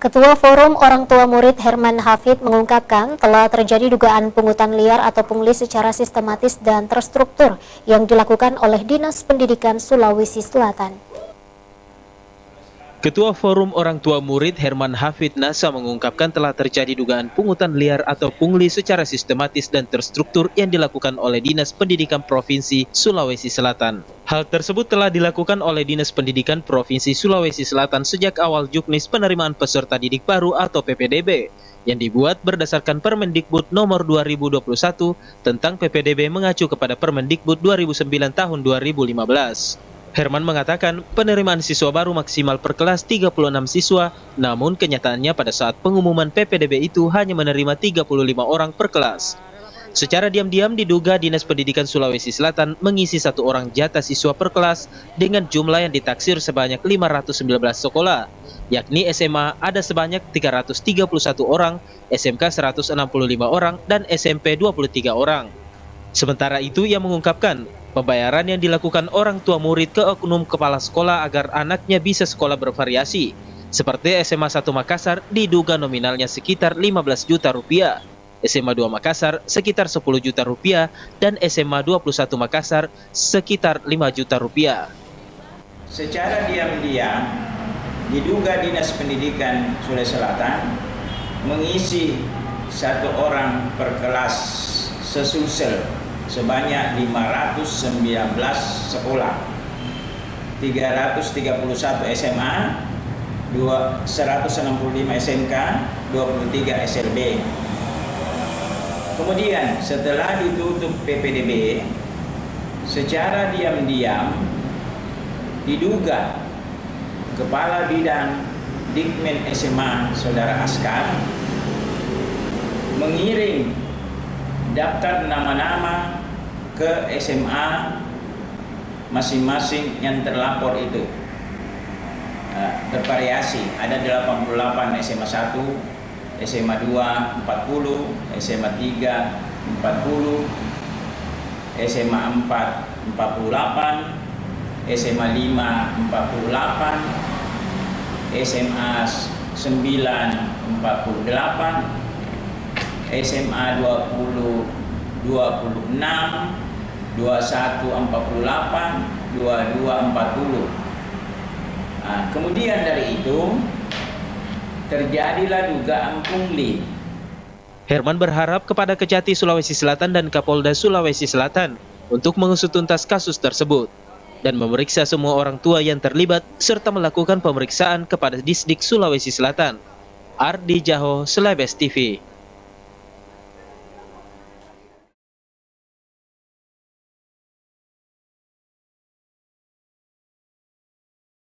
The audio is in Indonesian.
Ketua Forum Orang Tua Murid Herman Hafid mengungkapkan telah terjadi dugaan pungutan liar atau pungli secara sistematis dan terstruktur yang dilakukan oleh Dinas Pendidikan Sulawesi Selatan. Ketua Forum Orang Tua Murid Herman Hafid Nasa mengungkapkan telah terjadi dugaan pungutan liar atau pungli secara sistematis dan terstruktur yang dilakukan oleh Dinas Pendidikan Provinsi Sulawesi Selatan. Hal tersebut telah dilakukan oleh Dinas Pendidikan Provinsi Sulawesi Selatan sejak awal juknis penerimaan peserta didik baru atau PPDB yang dibuat berdasarkan Permendikbud nomor 2021 tentang PPDB mengacu kepada Permendikbud 2009 tahun 2015. Herman mengatakan penerimaan siswa baru maksimal per kelas 36 siswa, namun kenyataannya pada saat pengumuman PPDB itu hanya menerima 35 orang per kelas. Secara diam-diam diduga Dinas Pendidikan Sulawesi Selatan mengisi 1 orang jatah siswa per kelas dengan jumlah yang ditaksir sebanyak 519 sekolah, yakni SMA ada sebanyak 331 orang, SMK 165 orang, dan SMP 23 orang. Sementara itu ia mengungkapkan pembayaran yang dilakukan orang tua murid ke oknum kepala sekolah agar anaknya bisa sekolah bervariasi. Seperti SMA 1 Makassar diduga nominalnya sekitar 15 juta rupiah, SMA 2 Makassar sekitar 10 juta rupiah, dan SMA 21 Makassar sekitar 5 juta rupiah. Secara diam-diam diduga Dinas Pendidikan Sulawesi Selatan mengisi 1 orang per kelas sesulsel sebanyak 519 sekolah, 331 SMA, 165 SMK, 23 SLB. Kemudian setelah ditutup PPDB, secara diam-diam diduga Kepala Bidang Dikmen SMA Saudara Askar mengirim daftar nama-nama ke SMA masing-masing yang terlapor itu. Bervariasi, ada 88 SMA 1, SMA 2 40, SMA 3 40, SMA 4 48, SMA 5 48, SMA 9 48, SMA 20 26, 21 48, 22 40. Kemudian dari itu terjadilah dugaan pungli. Herman berharap kepada Kejati Sulawesi Selatan dan Kapolda Sulawesi Selatan untuk mengusut tuntas kasus tersebut dan memeriksa semua orang tua yang terlibat serta melakukan pemeriksaan kepada Disdik Sulawesi Selatan. Ardi Jaho, Celebes TV.